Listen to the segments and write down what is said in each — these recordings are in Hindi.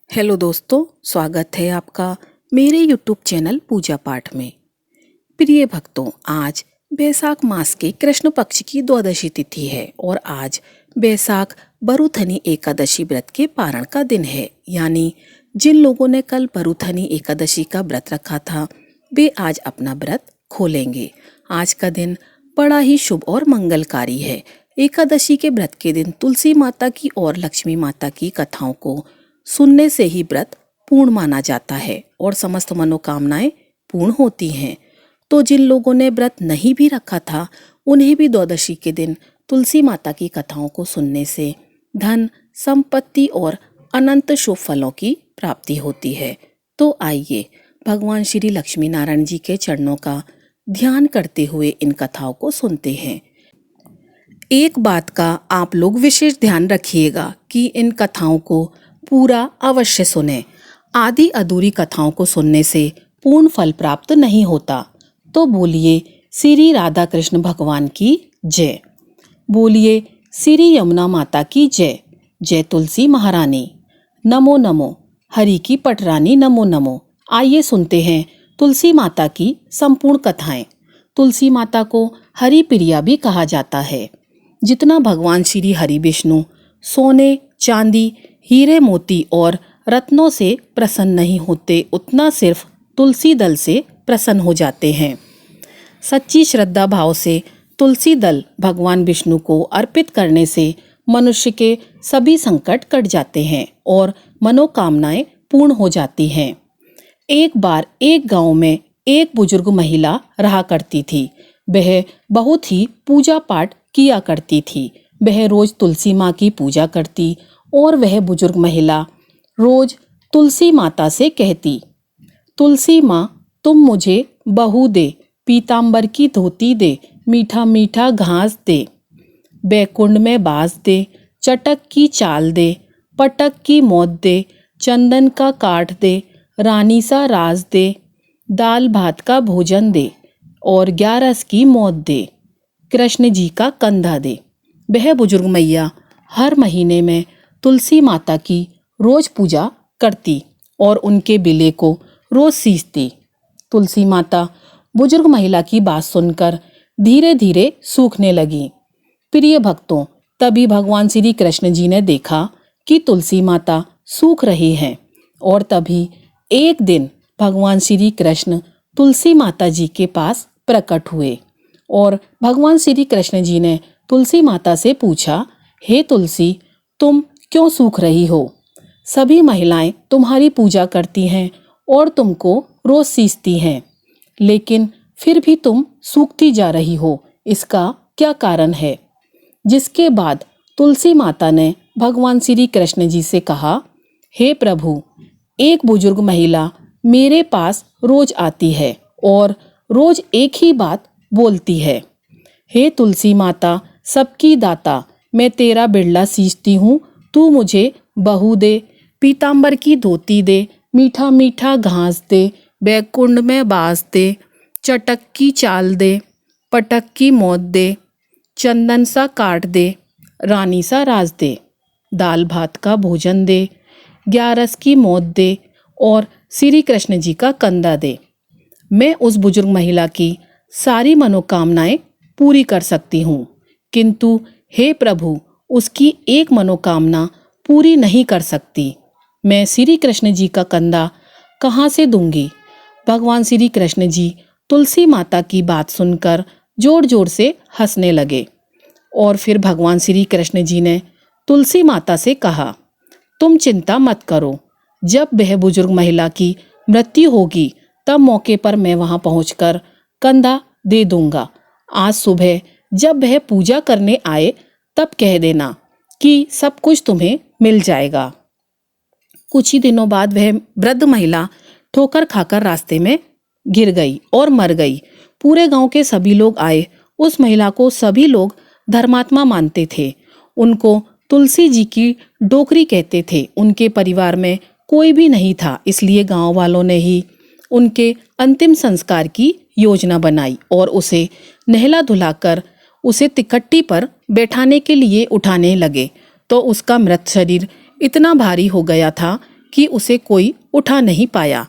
हेलो दोस्तों, स्वागत है आपका मेरे यूट्यूब चैनल पूजा पाठ में। प्रिय भक्तों, आज बैसाख मास के कृष्ण पक्ष की द्वादशी तिथि है और आज बैसाख बरुथनी एकादशी व्रत के पारण का दिन है। यानी जिन लोगों ने कल बरुथनी एकादशी का व्रत रखा था वे आज अपना व्रत खोलेंगे। आज का दिन बड़ा ही शुभ और मंगलकारी है। एकादशी के व्रत के दिन तुलसी माता की और लक्ष्मी माता की कथाओं को सुनने से ही व्रत पूर्ण माना जाता है और समस्त मनोकामनाएं पूर्ण होती हैं। तो जिन लोगों ने व्रत नहीं भी रखा था उन्हें भी द्वादशी के दिन तुलसी माता की कथाओं को सुनने से धन, संपत्ति और अनंत शुभ फलों की प्राप्ति होती है। तो आइए भगवान श्री लक्ष्मी नारायण जी के चरणों का ध्यान करते हुए इन कथाओं को सुनते हैं। एक बात का आप लोग विशेष ध्यान रखिएगा कि इन कथाओं को पूरा अवश्य सुने। आधी अधूरी कथाओं को सुनने से पूर्ण फल प्राप्त नहीं होता। तो बोलिए श्री राधा कृष्ण भगवान की जय। बोलिए श्री यमुना माता की जय। जय तुलसी महारानी। नमो नमो हरि की पटरानी नमो नमो। आइए सुनते हैं तुलसी माता की संपूर्ण कथाएं। तुलसी माता को हरि प्रिया भी कहा जाता है। जितना भगवान श्री हरि विष्णु सोने, चांदी, हीरे मोती और रत्नों से प्रसन्न नहीं होते, उतना सिर्फ तुलसी दल से प्रसन्न हो जाते हैं। सच्ची श्रद्धा भाव से तुलसी दल भगवान विष्णु को अर्पित करने से मनुष्य के सभी संकट कट जाते हैं और मनोकामनाएं पूर्ण हो जाती हैं। एक बार एक गांव में एक बुजुर्ग महिला रहा करती थी। वह बहुत ही पूजा पाठ किया करती थी। वह रोज तुलसी माँ की पूजा करती और वह बुजुर्ग महिला रोज तुलसी माता से कहती, तुलसी माँ तुम मुझे बहू दे, पीताम्बर की धोती दे, मीठा मीठा घास दे, बैकुंड में बास दे, चटक की चाल दे, पटक की मौत दे, चंदन का काठ दे, रानी सा राज दे, दाल भात का भोजन दे और 11 की मौत दे, कृष्ण जी का कंधा दे। वह बुजुर्ग मैया हर महीने में तुलसी माता की रोज पूजा करती और उनके बिले को रोज सींचती। तुलसी माता बुजुर्ग महिला की बात सुनकर धीरे धीरे सूखने लगी। प्रिय भक्तों, तभी भगवान श्री कृष्ण जी ने देखा कि तुलसी माता सूख रही हैं और तभी एक दिन भगवान श्री कृष्ण तुलसी माता जी के पास प्रकट हुए और भगवान श्री कृष्ण जी ने तुलसी माता से पूछा, हे तुलसी, तुम क्यों सूख रही हो? सभी महिलाएं तुम्हारी पूजा करती हैं और तुमको रोज सींचती हैं, लेकिन फिर भी तुम सूखती जा रही हो। इसका क्या कारण है? जिसके बाद तुलसी माता ने भगवान श्री कृष्ण जी से कहा, हे प्रभु, एक बुजुर्ग महिला मेरे पास रोज आती है और रोज एक ही बात बोलती है, हे तुलसी माता सबकी दाता, मैं तेरा बिरला सींचती हूँ, तू मुझे बहू दे, पीताम्बर की धोती दे, मीठा मीठा घास दे, बैकुंड में बास दे, चटक की चाल दे, पटक की मौत दे, चंदन सा काट दे, रानी सा राज दे, दाल भात का भोजन दे, 11 की मौत दे और श्री कृष्ण जी का कंधा दे। मैं उस बुजुर्ग महिला की सारी मनोकामनाएं पूरी कर सकती हूँ, किंतु हे प्रभु, उसकी एक मनोकामना पूरी नहीं कर सकती। मैं श्री कृष्ण जी का कंधा कहाँ से दूंगी? भगवान श्री कृष्ण जी तुलसी माता की बात सुनकर जोर जोर से हंसने लगे और फिर भगवान श्री कृष्ण जी ने तुलसी माता से कहा, तुम चिंता मत करो, जब वह बुजुर्ग महिला की मृत्यु होगी तब मौके पर मैं वहां पहुंचकर कंधा दे दूंगा। आज सुबह जब वह पूजा करने आए तब कह देना कि सब कुछ तुम्हें मिल जाएगा। कुछ ही दिनों बाद वह वृद्ध महिला ठोकर खाकर रास्ते में गिर गई और मर गई। पूरे गांव के सभी लोग आए। उस महिला को सभी लोग धर्मात्मा मानते थे। उनको तुलसी जी की डोकरी कहते थे। उनके परिवार में कोई भी नहीं था, इसलिए गांव वालों ने ही उनके अंतिम संस्कार की योजना बनाई और उसे नहला धुलाकर उसे तिकट्टी पर बैठाने के लिए उठाने लगे तो उसका मृत शरीर इतना भारी हो गया था कि उसे कोई उठा नहीं पाया।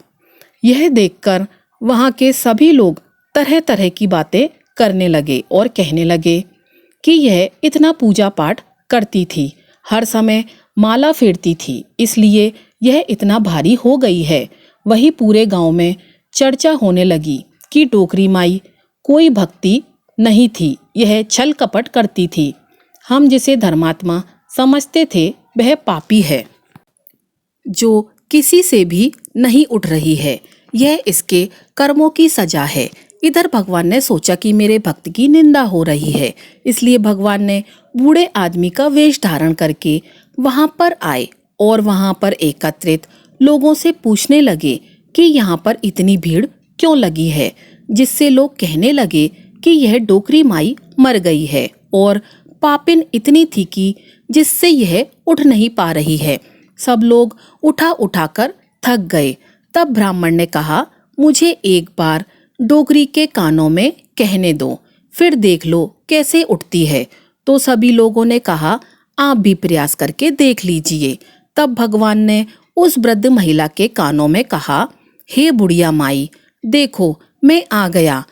यह देखकर वहाँ के सभी लोग तरह तरह की बातें करने लगे और कहने लगे कि यह इतना पूजा पाठ करती थी, हर समय माला फेरती थी, इसलिए यह इतना भारी हो गई है। वही पूरे गांव में चर्चा होने लगी कि डोकरी माई कोई भक्ति नहीं थी, यह छल कपट करती थी। हम जिसे धर्मात्मा समझते थे वह पापी है, जो किसी से भी नहीं उठ रही है। यह इसके कर्मों की सजा है। इधर भगवान ने सोचा कि मेरे भक्त की निंदा हो रही है, इसलिए भगवान ने बूढ़े आदमी का वेश धारण करके वहां पर आए और वहां पर एकत्रित लोगों से पूछने लगे कि यहाँ पर इतनी भीड़ क्यों लगी है, जिससे लोग कहने लगे कि यह डोकरी माई मर गई है और पापिन इतनी थी कि जिससे यह उठ नहीं पा रही है। सब लोग उठा उठाकर थक गए। तब ब्राह्मण ने कहा, मुझे एक बार डोकरी के कानों में कहने दो, फिर देख लो कैसे उठती है। तो सभी लोगों ने कहा, आप भी प्रयास करके देख लीजिए। तब भगवान ने उस वृद्ध महिला के कानों में कहा, हे बुढ़िया माई, देखो मैं आ गया।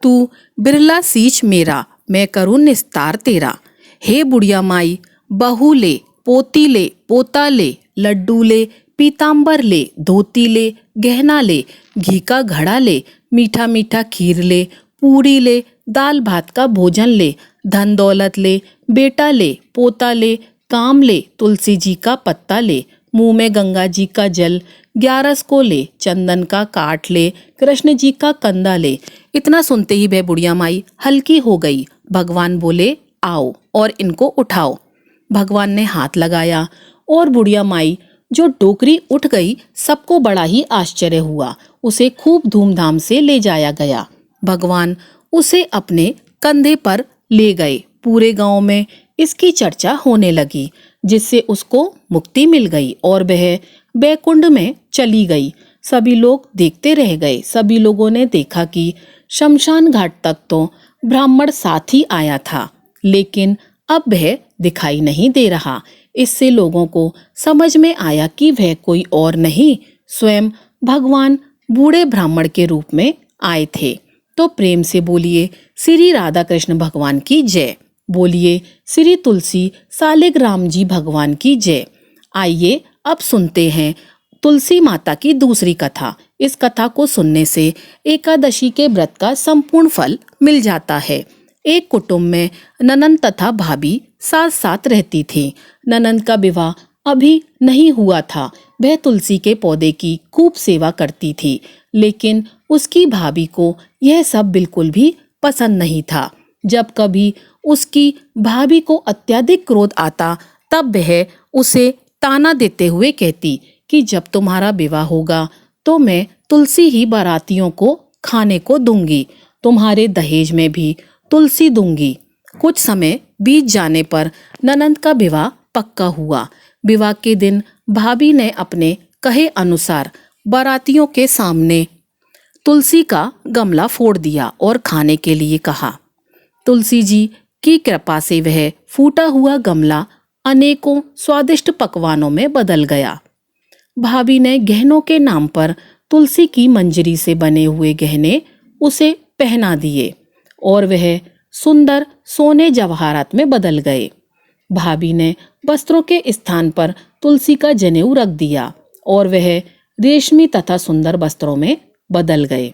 तू बिरला सींच मेरा, मैं करूँ निस्तार तेरा। हे बुढ़िया माई, बहू ले, पोती ले, पोता ले, लड्डू ले, पीताम्बर ले, धोती ले, गहना ले, घी का घड़ा ले, मीठा मीठा खीर ले, पूरी ले, दाल भात का भोजन ले, धन दौलत ले, बेटा ले, पोता ले, काम ले, तुलसी जी का पत्ता ले, मुंह में गंगा जी का जल, 11 को ले, चंदन का काठ ले, कृष्ण जी का कंदा ले। इतना सुनते ही वह बुढ़िया माई हल्की हो गई। भगवान बोले, आओ और इनको उठाओ। भगवान ने हाथ लगाया और बुढ़िया माई जो डोकरी उठ गई, सबको बड़ा ही आश्चर्य हुआ। उसे खूब धूमधाम से ले जाया गया। भगवान उसे अपने कंधे पर ले गए। पूरे गांव में इसकी चर्चा होने लगी, जिससे उसको मुक्ति मिल गई और वह बैकुंठ में चली गई। सभी लोग देखते रह गए। सभी लोगों ने देखा कि शमशान घाट तक तो ब्राह्मण साथ ही आया था, लेकिन अब वह दिखाई नहीं दे रहा। इससे लोगों को समझ में आया कि वह कोई और नहीं, स्वयं भगवान बूढ़े ब्राह्मण के रूप में आए थे। तो प्रेम से बोलिए श्री राधा कृष्ण भगवान की जय। बोलिए श्री तुलसी सालिग्राम जी भगवान की जय। आइए अब सुनते हैं तुलसी माता की दूसरी कथा। इस कथा को सुनने से एकादशी के व्रत का संपूर्ण फल मिल जाता है। एक कुटुंब में ननंद तथा भाभी साथ साथ रहती थी। ननंद का विवाह अभी नहीं हुआ था। वह तुलसी के पौधे की खूब सेवा करती थी, लेकिन उसकी भाभी को यह सब बिल्कुल भी पसंद नहीं था। जब कभी उसकी भाभी को अत्यधिक क्रोध आता, तब वह उसे ताना देते हुए कहती कि जब तुम्हारा विवाह होगा तो मैं तुलसी ही बारातियों को खाने को दूंगी, तुम्हारे दहेज में भी तुलसी दूंगी। कुछ समय बीत जाने पर ननंद का विवाह पक्का हुआ। विवाह के दिन भाभी ने अपने कहे अनुसार बारातियों के सामने तुलसी का गमला फोड़ दिया और खाने के लिए कहा। तुलसी जी की कृपा से वह फूटा हुआ गमला अनेकों स्वादिष्ट पकवानों में बदल गया। भाभी ने गहनों के नाम पर तुलसी की मंजरी से बने हुए गहने उसे पहना दिए और वह सुंदर सोने जवाहरात में बदल गए। भाभी ने वस्त्रों के स्थान पर तुलसी का जनेऊ रख दिया और वह रेशमी तथा सुंदर वस्त्रों में बदल गए।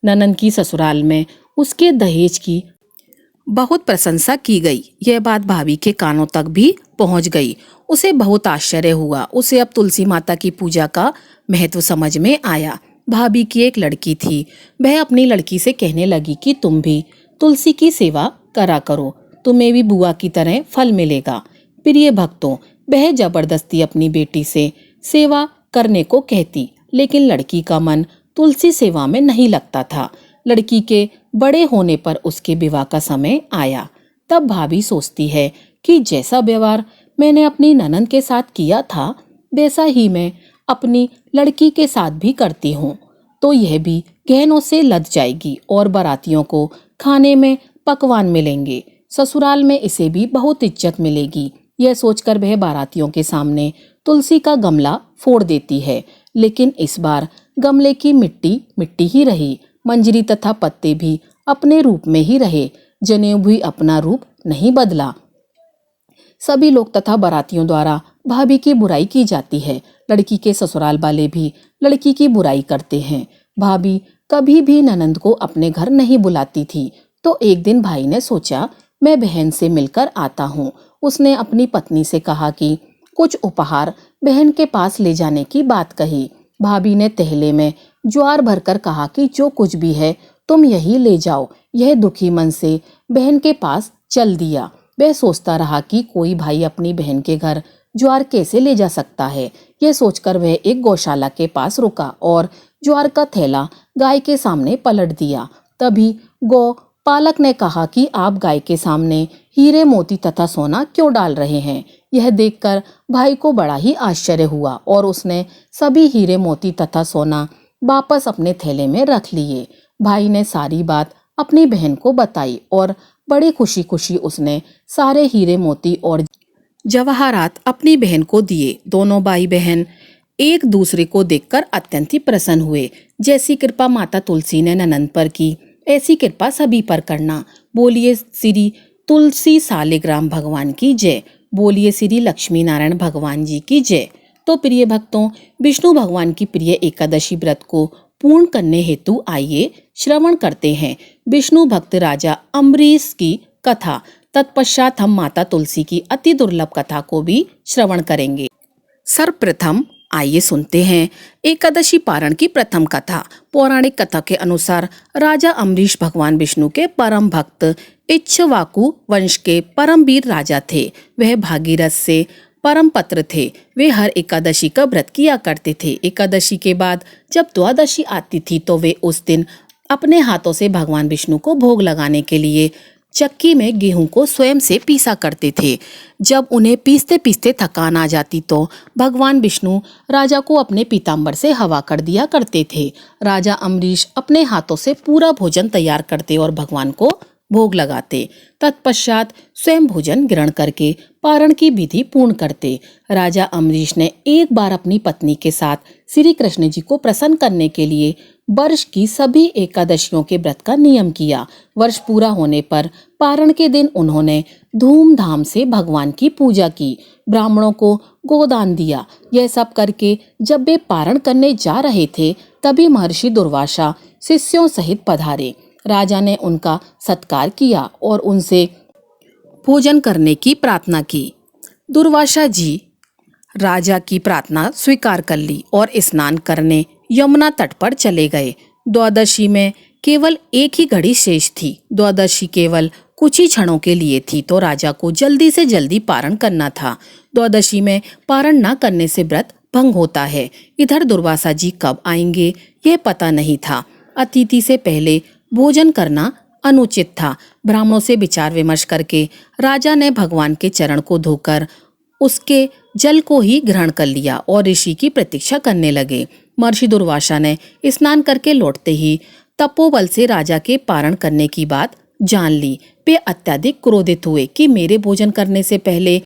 ननंद की ससुराल में उसके दहेज की बहुत प्रशंसा की गई। यह बात भाभी के कानों तक भी पहुंच गई। उसे बहुत आश्चर्य हुआ। उसे अब तुलसी माता की पूजा का महत्व समझ में आया। भाभी की एक लड़की थी। वह अपनी लड़की से कहने लगी कि तुम भी तुलसी की सेवा करा करो, तुम्हें भी बुआ की तरह फल मिलेगा। प्रिय भक्तों, वह जबरदस्ती अपनी बेटी से सेवा करने को कहती, लेकिन लड़की का मन तुलसी सेवा में नहीं लगता था। लड़की के बड़े होने पर उसके विवाह का समय आया। तब भाभी सोचती है कि जैसा व्यवहार मैंने अपनी ननंद के साथ किया था, वैसा ही मैं अपनी लड़की के साथ भी करती हूँ, तो यह भी गहनों से लद जाएगी और बारातियों को खाने में पकवान मिलेंगे। ससुराल में इसे भी बहुत इज्जत मिलेगी। यह सोचकर वह बारातियों के सामने तुलसी का गमला फोड़ देती है, लेकिन इस बार गमले की मिट्टी मिट्टी ही रही। मंजरी तथा पत्ते भी अपने रूप में ही रहे, जनेऊ भी अपना रूप नहीं बदला। सभी लोग तथा बारातियों द्वारा भाभी की बुराई की जाती है। लड़की के ससुराल वाले भी लड़की की बुराई करते हैं। भाभी कभी भी ननंद को अपने घर नहीं बुलाती थी, तो एक दिन भाई ने सोचा मैं बहन से मिलकर आता हूँ। उसने अपनी पत्नी से कहा कि कुछ उपहार बहन के पास ले जाने की बात कही। भाभी ने थैले में ज्वार भरकर कहा कि जो कुछ भी है तुम यही ले जाओ। यह दुखी मन से बहन के पास चल दिया। वह सोचता रहा कि कोई भाई अपनी बहन के घर ज्वार कैसे ले जा सकता है। यह सोचकर वह एक गौशाला के पास रुका और ज्वार का थैला गाय के सामने पलट दिया। तभी गौ पालक ने कहा कि आप गाय के सामने हीरे मोती तथा सोना क्यों डाल रहे हैं। यह देखकर भाई को बड़ा ही आश्चर्य हुआ और उसने सभी हीरे मोती तथा सोना वापस अपने थैले में रख लिए। भाई ने सारी बात अपनी बहन को बताई और बड़ी खुशी खुशी उसने सारे हीरे मोती और जवाहरात अपनी बहन को दिए। दोनों भाई बहन एक दूसरे को देखकर अत्यंत ही प्रसन्न हुए। जैसी कृपा माता तुलसी ने ननंद पर की, ऐसी कृपा सभी पर करना। बोलिए श्री तुलसी सालिग्राम भगवान की जय। बोलिए श्री लक्ष्मी नारायण भगवान जी की जय। तो प्रिय भक्तों, विष्णु भगवान की प्रिय एकादशी व्रत को पूर्ण करने हेतु आइए श्रवण करते हैं विष्णु भक्त राजा अम्बरीश की कथा। तत्पश्चात हम माता तुलसी की अति दुर्लभ कथा को भी श्रवण करेंगे। सर्वप्रथम आइए सुनते हैं एकादशी पारण की प्रथम कथा। पौराणिक कथा के अनुसार राजा अम्बरीश भगवान विष्णु के परम भक्त इक्ष्वाकु वंश के परम वीर राजा थे। वह भागीरथ से परम पत्र थे। वे हर एकादशी का व्रत किया करते थे। एकादशी के बाद जब द्वादशी आती थी तो वे उस दिन अपने हाथों से भगवान विष्णु को भोग लगाने के लिए चक्की में गेहूं को स्वयं से पीसा करते थे। जब उन्हें पीसते पीसते थकान आ जाती तो भगवान विष्णु राजा को अपने पीताम्बर से हवा कर दिया करते थे। राजा अम्बरीश अपने हाथों से पूरा भोजन तैयार करते और भगवान को भोग लगाते। तत्पश्चात स्वयं भोजन ग्रहण करके पारण की विधि पूर्ण करते। राजा अम्बरीश ने एक बार अपनी पत्नी के साथ श्री कृष्ण जी को प्रसन्न करने के लिए वर्ष की सभी एकादशियों के व्रत का नियम किया। वर्ष पूरा होने पर पारण के दिन उन्होंने धूमधाम से भगवान की पूजा की, ब्राह्मणों को गोदान दिया। यह सब करके जब वे पारण करने जा रहे थे तभी महर्षि दुर्वासा शिष्यों सहित पधारे। राजा ने उनका सत्कार किया और उनसे भोजन करने की प्रार्थना की। दुर्वासा जी राजा की प्रार्थना स्वीकार कर ली और स्नान करने यमुना तट पर चले गए। द्वादशी में केवल एक ही घड़ी शेष थी। द्वादशी केवल कुछ ही क्षणों के लिए थी तो राजा को जल्दी से जल्दी पारण करना था। द्वादशी में पारण न करने से व्रत भंग होता है। इधर दुर्वासा जी कब आएंगे यह पता नहीं था। अतिथि से पहले भोजन करना अनुचित था। ब्राह्मणों से विचार विमर्श करके राजा ने भगवान के चरण को धोकर उसके जल को ही ग्रहण कर लिया और ऋषि की प्रतीक्षा करने लगे। महर्षि दुर्वासा ने स्नान करके लौटते ही तपोबल से राजा के पारण करने की बात जान ली। वे अत्यधिक क्रोधित हुए कि मेरे भोजन करने से पहले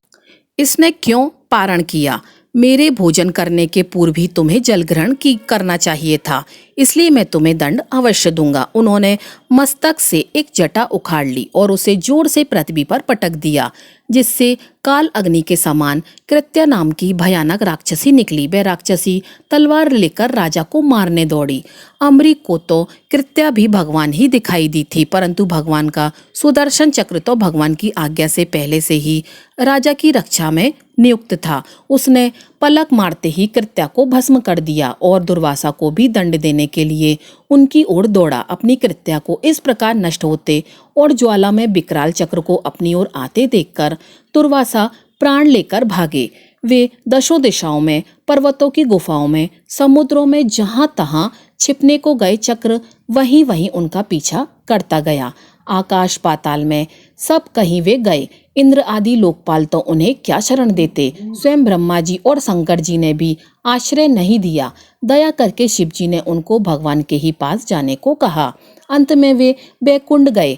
इसने क्यों पारण किया। मेरे भोजन करने के पूर्व ही तुम्हें जल ग्रहण करना चाहिए था, इसलिए मैं तुम्हें दंड अवश्य दूंगा। उन्होंने मस्तक से एक जटा उखाड़ ली और उसे जोर से पृथ्वी पर पटक दिया, जिससे काल अग्नि के समान कृत्या नाम की भयानक राक्षसी निकली। वह राक्षसी तलवार लेकर राजा को मारने दौड़ी। अम्बरीश को तो कृत्या भी भगवान ही दिखाई दी थी, परंतु भगवान का सुदर्शन चक्र तो भगवान की आज्ञा से पहले से ही राजा की रक्षा में नियुक्त था। उसने पलक मारते ही कृत्या को भस्म कर दिया और दुर्वासा को भी दंड देने के लिए उनकी ओर दौड़ा। अपनी कृत्या को इस प्रकार नष्ट होते और ज्वाला में विकराल चक्र को अपनी ओर आते देखकर दुर्वासा प्राण लेकर भागे। वे दशों दिशाओं में, पर्वतों की गुफाओं में, समुद्रों में जहां तहां छिपने को गए चक्र वहीं वहीं उनका पीछा करता गया। आकाश पाताल में सब कहीं वे गए। इंद्र आदि लोकपाल तो उन्हें क्या शरण देते। स्वयं ब्रह्मा जी और शंकर जी ने भी आश्रय नहीं दिया। दया करके शिव जी ने उनको भगवान के ही पास जाने को कहा। अंत में वे बैकुंठ गए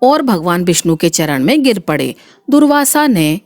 और भगवान विष्णु के चरण में गिर पड़े। दुर्वासा ने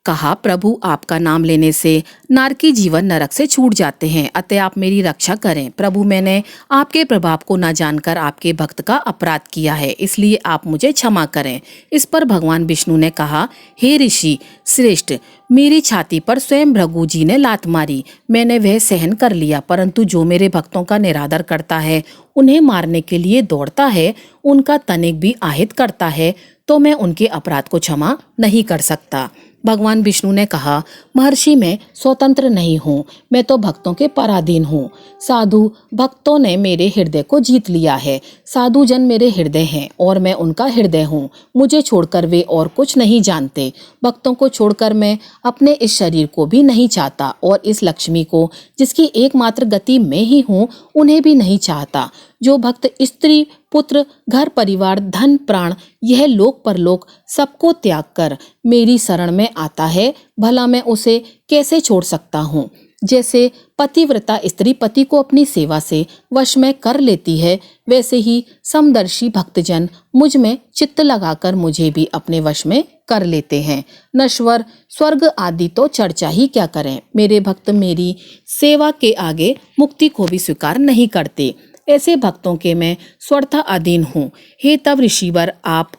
कहा, प्रभु आपका नाम लेने से नारकी जीवन नरक से छूट जाते हैं, अतः आप मेरी रक्षा करें। प्रभु, मैंने आपके प्रभाव को न जानकर आपके भक्त का अपराध किया है, इसलिए आप मुझे क्षमा करें। इस पर भगवान विष्णु ने कहा, हे ऋषि श्रेष्ठ, मेरी छाती पर स्वयं भृगु जी ने लात मारी, मैंने वह सहन कर लिया, परंतु जो मेरे भक्तों का निरादर करता है, उन्हें मारने के लिए दौड़ता है, उनका तनिक भी আহিत करता है, तो मैं उनके अपराध को क्षमा नहीं कर सकता। भगवान विष्णु ने कहा, महर्षि, मैं स्वतंत्र नहीं हूँ, मैं तो भक्तों के पराधीन हूँ। साधु भक्तों ने मेरे हृदय को जीत लिया है। साधु जन मेरे हृदय हैं और मैं उनका हृदय हूँ। मुझे छोड़कर वे और कुछ नहीं जानते। भक्तों को छोड़कर मैं अपने इस शरीर को भी नहीं चाहता और इस लक्ष्मी को, जिसकी एकमात्र गति मैं ही हूँ, उन्हें भी नहीं चाहता। जो भक्त स्त्री, पुत्र, घर परिवार, धन, प्राण, यह लोक परलोक सबको त्याग कर मेरी शरण में आता है, भला मैं उसे कैसे छोड़ सकता हूँ। जैसे पतिव्रता स्त्री पति को अपनी सेवा से वश में कर लेती है, वैसे ही समदर्शी भक्तजन मुझ में चित्त लगाकर मुझे भी अपने वश में कर लेते हैं। नश्वर स्वर्ग आदि तो चर्चा ही क्या करें, मेरे भक्त मेरी सेवा के आगे मुक्ति को भी स्वीकार नहीं करते। ऐसे भक्तों के मैं स्वतः अधीन हूँ। हे तब ऋषिवर, आप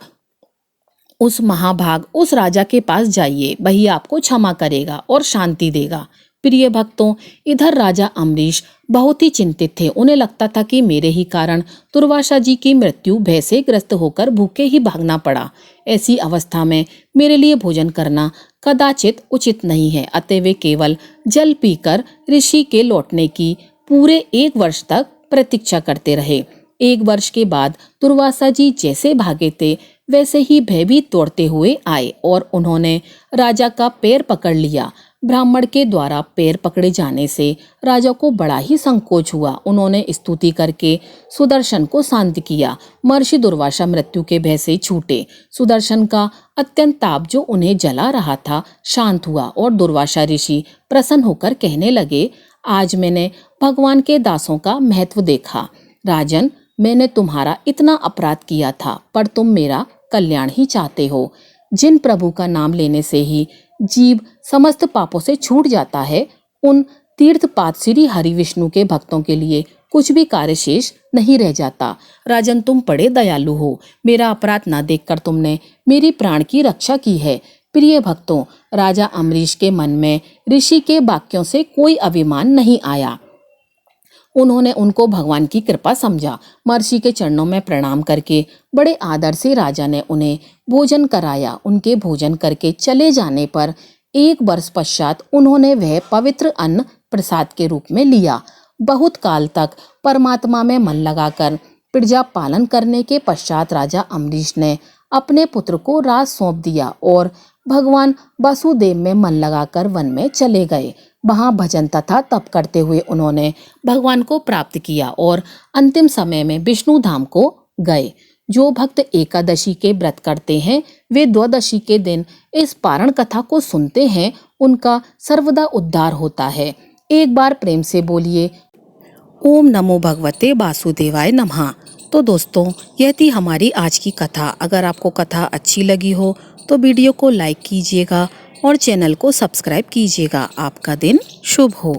उस महाभाग उस राजा के पास जाइए, वही आपको क्षमा करेगा और शांति देगा। प्रिय भक्तों, इधर राजा अम्बरीश बहुत ही चिंतित थे। उन्हें लगता था कि मेरे ही कारण दुर्वासा जी की मृत्यु भय से ग्रस्त होकर भूखे ही भागना पड़ा। ऐसी अवस्था में मेरे लिए भोजन करना कदाचित उचित नहीं है, अतः वे केवल जल पीकर ऋषि के लौटने की पूरे 1 वर्ष तक प्रतीक्षा करते रहे। 1 वर्ष के बाद दुर्वासा जी जैसे भागे थे, वैसे ही भयभीत दौड़ते हुए आए और उन्होंने राजा का पैर पकड़ लिया। ब्राह्मण के द्वारा पैर पकड़े जाने से राजा को बड़ा ही संकोच हुआ। उन्होंने स्तुति करके सुदर्शन को शांत किया। महर्षि दुर्वासा मृत्यु के भय से छूटे। सुदर्शन का अत्यंत ताप जो उन्हें जला रहा था शांत हुआ और दुर्वासा ऋषि प्रसन्न होकर कहने लगे, आज मैंने भगवान के दासों का महत्व देखा। राजन, मैंने तुम्हारा इतना अपराध किया था, पर तुम मेरा कल्याण ही चाहते हो। जिन प्रभु का नाम लेने से ही जीव समस्त पापों से छूट जाता है, उन तीर्थपाद श्री हरि विष्णु के भक्तों के लिए कुछ भी कार्य शेष नहीं रह जाता। राजन, तुम बड़े दयालु हो। मेरा अपराध न देखकर तुमने मेरी प्राण की रक्षा की है। प्रिय भक्तों, राजा अम्बरीश के मन में ऋषि के वाक्यों से कोई अभिमान नहीं आया। उन्होंने उनको भगवान की कृपा समझा। महर्षि के चरणों में प्रणाम करके बड़े आदर से राजा ने उन्हें भोजन कराया। उनके भोजन करके चले जाने पर 1 वर्ष पश्चात उन्होंने वह पवित्र अन्न प्रसाद के रूप में लिया। बहुत काल तक परमात्मा में मन लगाकर प्रजा पालन करने के पश्चात राजा अम्बरीश ने अपने पुत्र को राज सौंप दिया और भगवान वासुदेव में मन लगाकर वन में चले गए। वहां भजन तथा तप करते हुए उन्होंने भगवान को प्राप्त किया और अंतिम समय में विष्णु धाम को गए। जो भक्त एकादशी के व्रत करते हैं, वे द्वादशी के दिन इस पारण कथा को सुनते हैं, उनका सर्वदा उद्धार होता है। एक बार प्रेम से बोलिए, ओम नमो भगवते वासुदेवाय नमः। तो दोस्तों, यह थी हमारी आज की कथा। अगर आपको कथा अच्छी लगी हो तो वीडियो को लाइक कीजिएगा और चैनल को सब्सक्राइब कीजिएगा। आपका दिन शुभ हो।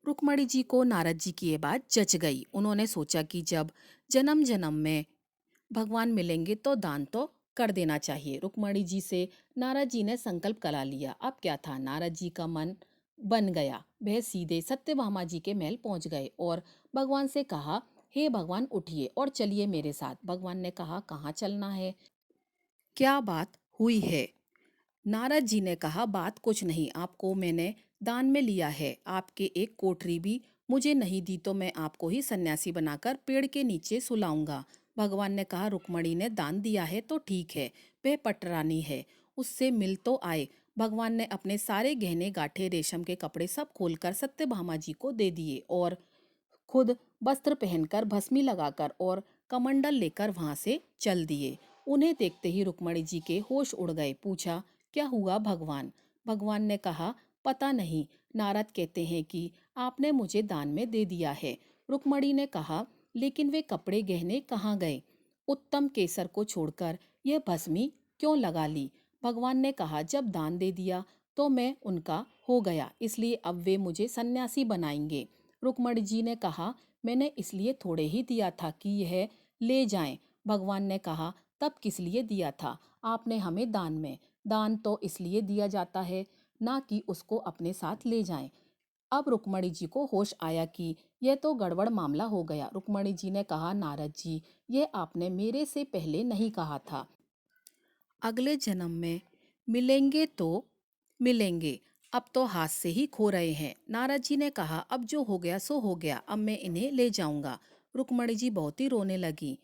रुक्मणी जी को नारद जी की ये बात जच गई। उन्होंने सोचा कि जब जन्म जन्म में भगवान मिलेंगे तो दान तो कर देना चाहिए। रुक्मणी जी से नारद जी ने संकल्प करा लिया। अब क्या था, नारद जी का मन बन गया। वह सीधे सत्यभामा जी के महल पहुंच गए और भगवान से कहा, हे भगवान उठिए और चलिए मेरे साथ। भगवान ने कहा, कहाँ चलना है, क्या बात हुई है? नारद जी ने कहा, बात कुछ नहीं, आपको मैंने दान में लिया है। आपके एक कोठरी भी मुझे नहीं दी तो मैं आपको ही सन्यासी बनाकर पेड़ के नीचे सुलाऊंगा। भगवान ने कहा, रुक्मणी ने दान दिया है तो ठीक है, वह पटरानी है, उससे मिल तो आए। भगवान ने अपने सारे गहने गांठे रेशम के कपड़े सब खोलकर सत्यभामा जी को दे दिए और खुद वस्त्र पहनकर भस्मी लगाकर और कमंडल लेकर वहां से चल दिए। उन्हें देखते ही रुक्मणी जी के होश उड़ गए। पूछा, क्या हुआ भगवान? भगवान ने कहा, पता नहीं, नारद कहते हैं कि आपने मुझे दान में दे दिया है। रुक्मणी ने कहा, लेकिन वे कपड़े गहने कहाँ गए? उत्तम केसर को छोड़कर यह भस्मी क्यों लगा ली? भगवान ने कहा, जब दान दे दिया तो मैं उनका हो गया, इसलिए अब वे मुझे सन्यासी बनाएंगे। रुक्मणी जी ने कहा, मैंने इसलिए थोड़े ही दिया था कि यह ले जाएं। भगवान ने कहा, तब किस लिए दिया था आपने हमें दान में? दान तो इसलिए दिया जाता है ना कि उसको अपने साथ ले जाएं। अब रुक्मणी जी को होश आया कि यह तो गड़बड़ मामला हो गया। रुक्मणी जी ने कहा, नारद जी, ये आपने मेरे से पहले नहीं कहा था। अगले जन्म में मिलेंगे तो मिलेंगे, अब तो हाथ से ही खो रहे हैं। नारद जी ने कहा, अब जो हो गया सो हो गया, अब मैं इन्हें ले जाऊंगा। रुक्मणी जी बहुत ही रोने लगी।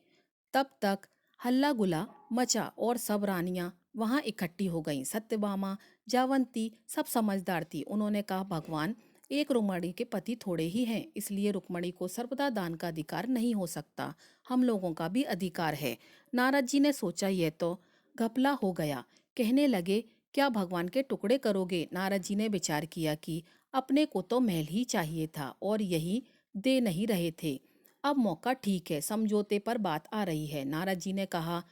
तब तक हल्ला गुला मचा और सब रानियां वहां इकट्ठी हो गईं। सत्यभामा, जावंती सब समझदार थी। उन्होंने कहा, भगवान, एक रुक्मणी के पति थोड़े ही हैं, इसलिए रुक्मणी को सर्वदा दान का अधिकार नहीं हो सकता। हम लोगों का भी अधिकार है। नारद जी ने सोचा, यह तो घपला हो गया। कहने लगे, क्या भगवान के टुकड़े करोगे? नारद जी ने विचार किया कि अपने को तो महल ही चाहिए था और यही दे नहीं रहे थे। अब मौका ठीक है, समझौते पर बात आ रही है। नारद जी ने कहा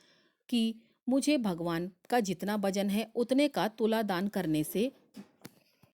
कि मुझे भगवान का जितना वजन है उतने का तुला दान करने से